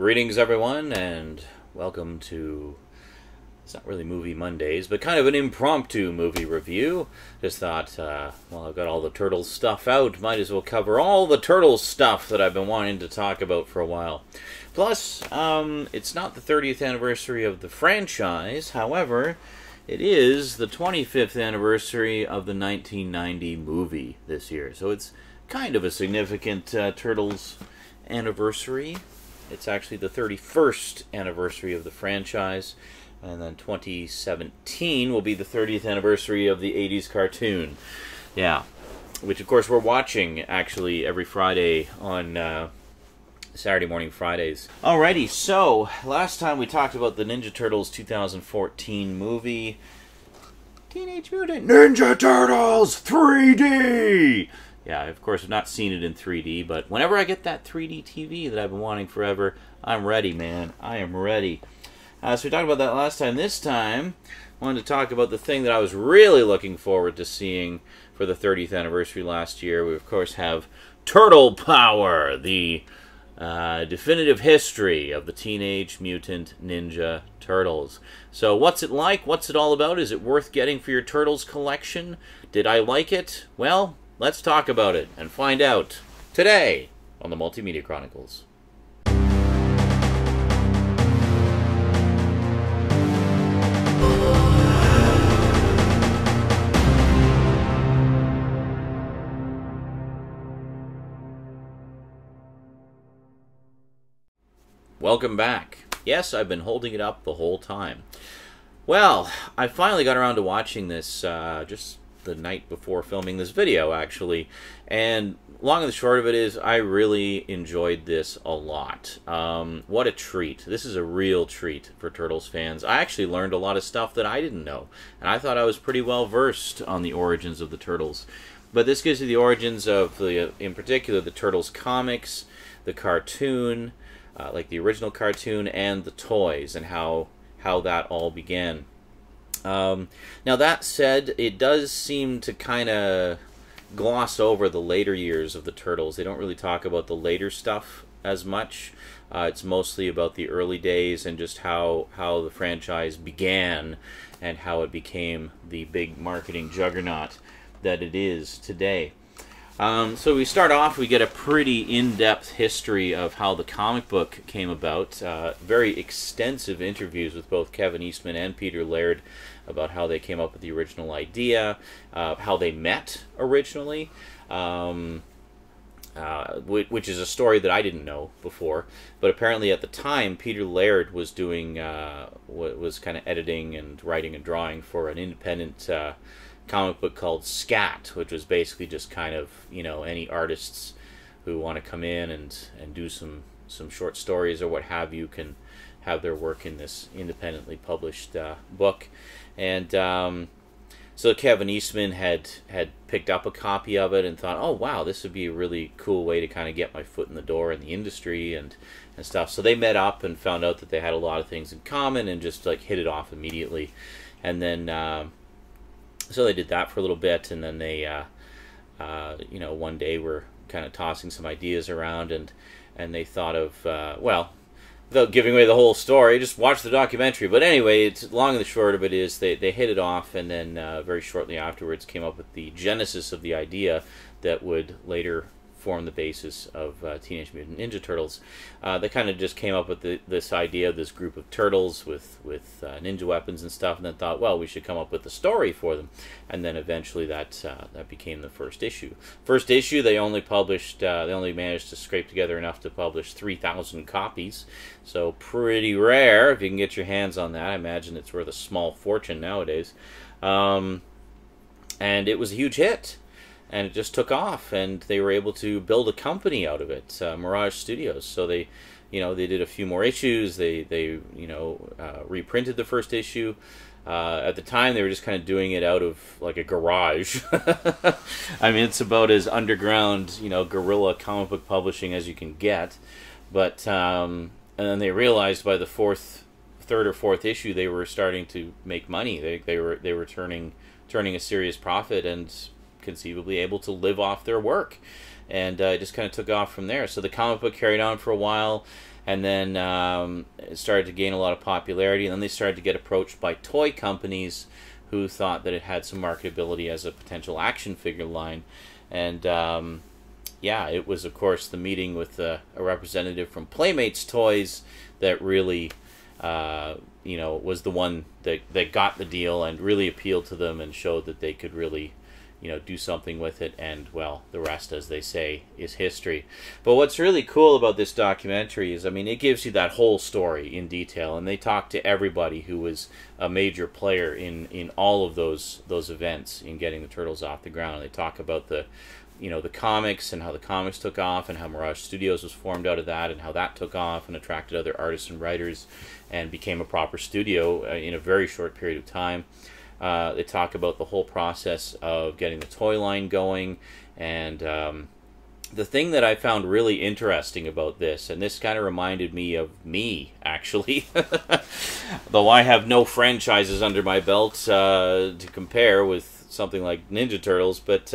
Greetings, everyone, and welcome to, it's not really Movie Mondays, but kind of an impromptu movie review. Just thought, well, I've got all the Turtles stuff out, might as well cover all the Turtles stuff that I've been wanting to talk about for a while. Plus, it's not the 30th anniversary of the franchise, however, it is the 25th anniversary of the 1990 movie this year, so it's kind of a significant Turtles anniversary. It's actually the 31st anniversary of the franchise, and then 2017 will be the 30th anniversary of the 80s cartoon. Yeah, which of course we're watching actually every Friday on Saturday morning Fridays. Alrighty, so last time we talked about the Ninja Turtles 2014 movie, Teenage Mutant Ninja Turtles 3D! Yeah, of course, I've not seen it in 3D, but whenever I get that 3D TV that I've been wanting forever, I'm ready, man. I am ready. So we talked about that last time. This time, I wanted to talk about the thing that I was really looking forward to seeing for the 30th anniversary last year. We, of course, have Turtle Power, the definitive history of the Teenage Mutant Ninja Turtles. So what's it like? What's it all about? Is it worth getting for your Turtles collection? Did I like it? Well, let's talk about it and find out today on the Multimedia Chronicles. Welcome back. Yes, I've been holding it up the whole time. Well, I finally got around to watching this just the night before filming this video, actually, and long and the short of it is I really enjoyed this a lot. What a treat. This is a real treat for Turtles fans. I actually learned a lot of stuff that I didn't know, and I thought I was pretty well versed on the origins of the Turtles. But this gives you the origins of, in particular, the Turtles comics, the cartoon, like the original cartoon, and the toys, and how that all began. Now that said, it does seem to kind of gloss over the later years of the Turtles. They don't really talk about the later stuff as much. It's mostly about the early days and just how the franchise began and how it became the big marketing juggernaut that it is today. So we start off, we get a pretty in-depth history of how the comic book came about. Very extensive interviews with both Kevin Eastman and Peter Laird about how they came up with the original idea, how they met originally, which is a story that I didn't know before. But apparently at the time, Peter Laird was doing, was kind of editing and writing and drawing for an independent comic book called Scat, which was basically just kind of, you know, any artists who want to come in and do some short stories or what have you can have their work in this independently published book. And so Kevin Eastman had picked up a copy of it and thought, oh wow, this would be a really cool way to kind of get my foot in the door in the industry and stuff. So they met up and found out that they had a lot of things in common and just like hit it off immediately. And then so they did that for a little bit, and then they, you know, one day were kind of tossing some ideas around, and they thought of, well, without giving away the whole story, just watch the documentary. But anyway, it's long and the short of it is they hit it off, and then very shortly afterwards came up with the genesis of the idea that would later form the basis of Teenage Mutant Ninja Turtles. They kind of just came up with this idea of this group of turtles with ninja weapons and stuff, and then thought, well, we should come up with a story for them. And then eventually that became the first issue. First issue, they only published, they only managed to scrape together enough to publish 3,000 copies. So pretty rare if you can get your hands on that. I imagine it's worth a small fortune nowadays. And it was a huge hit. And it just took off, and they were able to build a company out of it, Mirage Studios. So they, you know, they did a few more issues. They you know, reprinted the first issue. At the time, they were just kind of doing it out of like a garage. I mean, it's about as underground, you know, guerrilla comic book publishing as you can get. But and then they realized by the third or fourth issue, they were starting to make money. They were turning a serious profit and conceivably able to live off their work, and it just kind of took off from there. So the comic book carried on for a while, and then it started to gain a lot of popularity, and then they started to get approached by toy companies who thought that it had some marketability as a potential action figure line. And yeah, it was, of course, the meeting with a representative from Playmates Toys that really was the one that got the deal and really appealed to them and showed that they could really do something with it. And, well, the rest, as they say, is history. But what's really cool about this documentary is, I mean, it gives you that whole story in detail, and they talk to everybody who was a major player in all of those events in getting the Turtles off the ground. And they talk about the comics and how the comics took off, and how Mirage Studios was formed out of that, and how that took off and attracted other artists and writers and became a proper studio in a very short period of time. They talk about the whole process of getting the toy line going, and the thing that I found really interesting about this, and this kind of reminded me of me, actually, though I have no franchises under my belt to compare with something like Ninja Turtles, but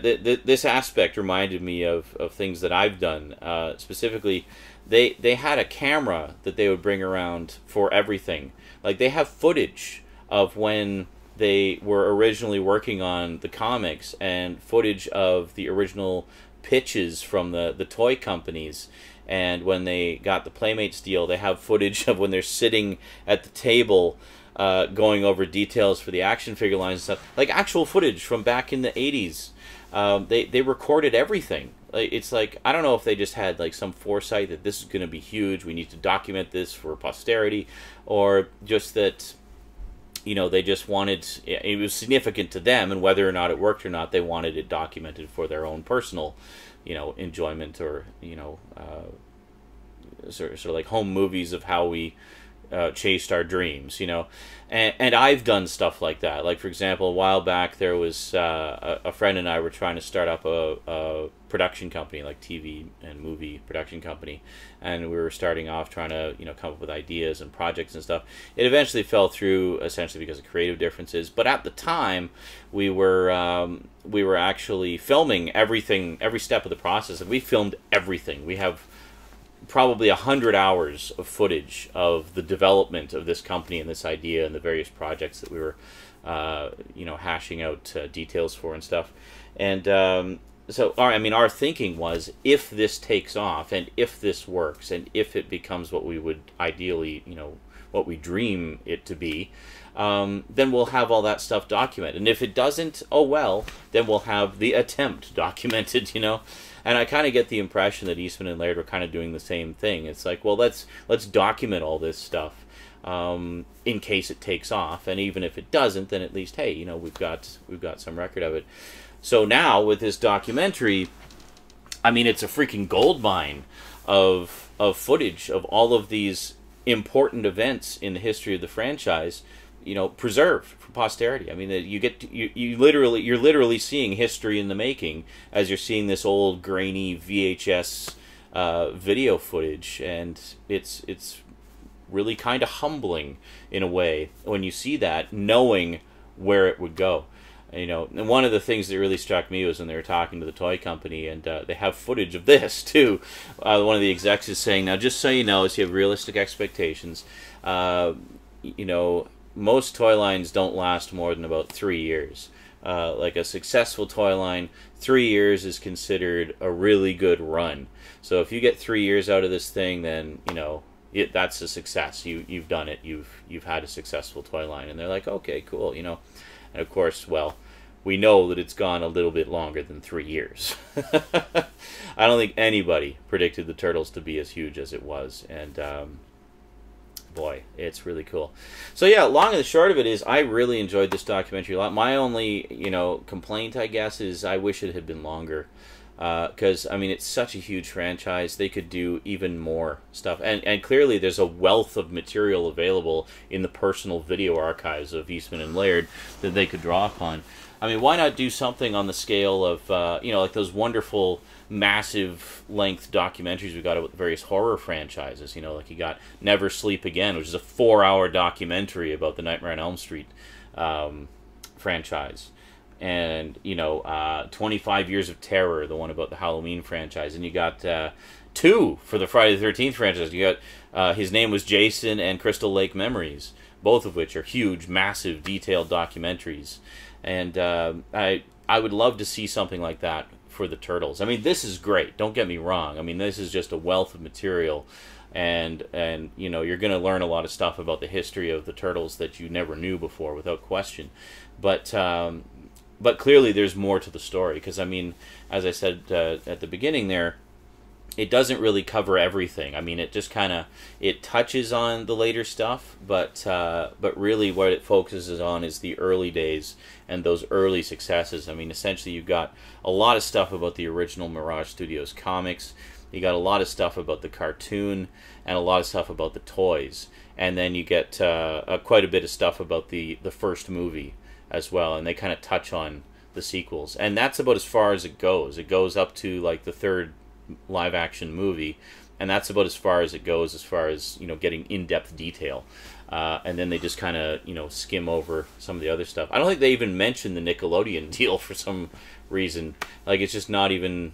this aspect reminded me of things that I've done. Specifically, they had a camera that they would bring around for everything. Like, they have footage of when they were originally working on the comics, and footage of the original pitches from the toy companies. And when they got the Playmates deal, they have footage of when they're sitting at the table going over details for the action figure lines and stuff. Like, actual footage from back in the 80s. They recorded everything. It's like, I don't know if they just had like some foresight that this is going to be huge, we need to document this for posterity, or just that they just wanted, it was significant to them, and whether or not it worked or not, they wanted it documented for their own personal enjoyment, or sort of like home movies of how we chased our dreams, and I've done stuff like that. Like, for example, a while back there was a friend and I were trying to start up a production company, like TV and movie production company, and we were starting off trying to come up with ideas and projects and stuff. It eventually fell through, essentially because of creative differences, but at the time we were actually filming everything, every step of the process, and we filmed everything. We have probably 100 hours of footage of the development of this company and this idea and the various projects that we were hashing out details for and stuff. And so our thinking was, if this takes off, and if this works, and if it becomes what we would ideally, what we dream it to be, then we'll have all that stuff documented. And if it doesn't, oh well, then we'll have the attempt documented, And I kind of get the impression that Eastman and Laird were kind of doing the same thing. It's like, well, let's document all this stuff in case it takes off, and even if it doesn't, then at least, hey, we've got some record of it. So now with this documentary, I mean, it's a freaking goldmine of footage of all of these important events in the history of the franchise, preserved for posterity. I mean, you're literally seeing history in the making as you're seeing this old grainy VHS video footage, and it's really kind of humbling in a way when you see that, knowing where it would go. And one of the things that really struck me was when they were talking to the toy company, and they have footage of this too. One of the execs is saying, now, just so you know, if you have realistic expectations, most toy lines don't last more than about 3 years. Like a successful toy line, 3 years is considered a really good run. So if you get 3 years out of this thing, then that's a success. You've done it. You've had a successful toy line. And they're like, okay, cool. And of course, well, we know that it's gone a little bit longer than 3 years. I don't think anybody predicted the Turtles to be as huge as it was, and boy, it's really cool. So yeah, long and the short of it is, I really enjoyed this documentary a lot. My only, complaint, I guess, is I wish it had been longer. Because, I mean, it's such a huge franchise, they could do even more stuff. And clearly there's a wealth of material available in the personal video archives of Eastman and Laird that they could draw upon. I mean, why not do something on the scale of, like those wonderful, massive length documentaries we got about the various horror franchises. Like you got Never Sleep Again, which is a 4-hour documentary about the Nightmare on Elm Street franchise. And 25 Years of Terror, the one about the Halloween franchise. And you got 2 for the Friday the 13th franchise. You got his name was Jason and Crystal Lake Memories, both of which are huge, massive, detailed documentaries. And I would love to see something like that for the Turtles. I mean, this is great. Don't get me wrong. I mean, this is just a wealth of material, and you know, you're going to learn a lot of stuff about the history of the Turtles that you never knew before, without question. But clearly, there's more to the story, because I mean, as I said at the beginning there, it doesn't really cover everything. I mean, it just kind of, it touches on the later stuff, but really what it focuses on is the early days and those early successes. I mean, essentially you've got a lot of stuff about the original Mirage Studios comics, you got a lot of stuff about the cartoon, and a lot of stuff about the toys, and then you get quite a bit of stuff about the first movie as well, and they kind of touch on the sequels, and that's about as far as it goes. It goes up to like the third live action movie, and that's about as far as you know, getting in-depth detail, and then they just kind of, you know, skim over some of the other stuff. I don't think they even mentioned the Nickelodeon deal for some reason. Like, it's just not even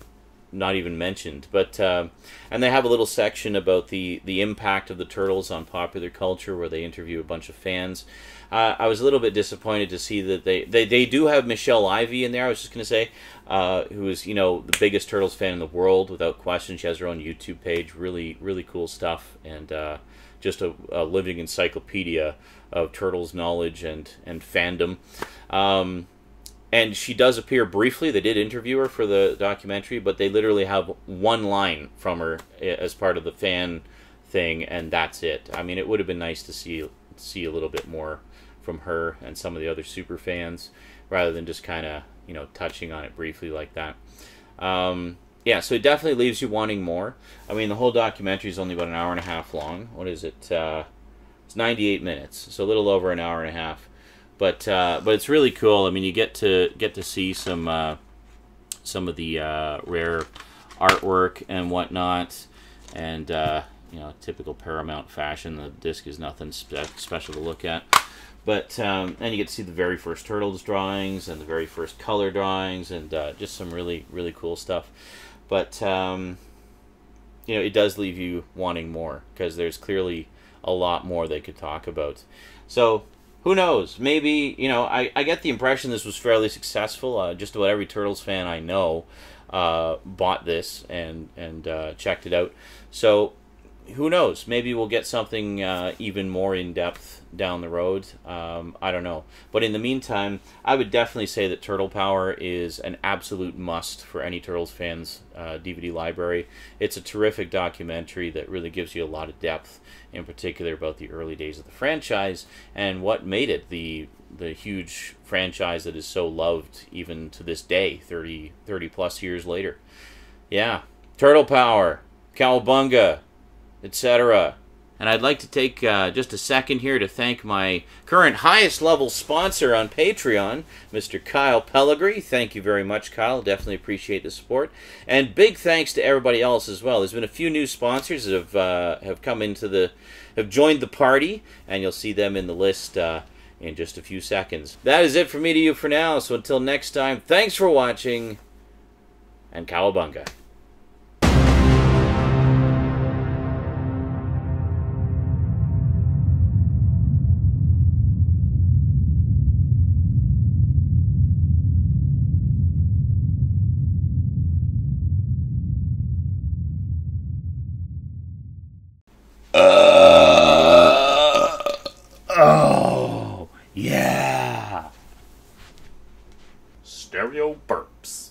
mentioned. But and they have a little section about the impact of the Turtles on popular culture, where they interview a bunch of fans. I was a little bit disappointed to see that they do have Michelle Ivy in there. I was just going to say, who is, you know, the biggest Turtles fan in the world, without question. She has her own YouTube page. Really, really cool stuff, and just a living encyclopedia of Turtles knowledge and fandom. And she does appear briefly. They did interview her for the documentary, but they literally have one line from her as part of the fan thing, and that's it. I mean, it would have been nice to see a little bit more from her and some of the other super fans, rather than just kind of, you know, touching on it briefly like that. Yeah, so it definitely leaves you wanting more. I mean, the whole documentary is only about an hour and a half long. What is it? It's 98 minutes, so a little over an hour and a half. But it's really cool. I mean, you get to see some of the rare artwork and whatnot, and you know, typical Paramount fashion. The disc is nothing special to look at. But and you get to see the very first Turtles drawings and the very first color drawings, and just some really, really cool stuff. But you know, it does leave you wanting more, because there's clearly a lot more they could talk about. So who knows? Maybe, you know, I get the impression this was fairly successful. Just about every Turtles fan I know bought this and checked it out. So who knows? Maybe we'll get something even more in-depth down the road. I don't know. But in the meantime, I would definitely say that Turtle Power is an absolute must for any Turtles fans' DVD library. It's a terrific documentary that really gives you a lot of depth, in particular about the early days of the franchise and what made it the huge franchise that is so loved even to this day, 30 plus years later. Yeah. Turtle Power, Cowabunga, etc. And I'd like to take just a second here to thank my current highest level sponsor on Patreon, Mr. Kyle Pellegrini. Thank you very much, Kyle. Definitely appreciate the support. And big thanks to everybody else as well. There's been a few new sponsors that have joined the party, and you'll see them in the list in just a few seconds. That is it from me to you for now. So until next time, thanks for watching, and Cowabunga. Oh, yeah. Stereo burps.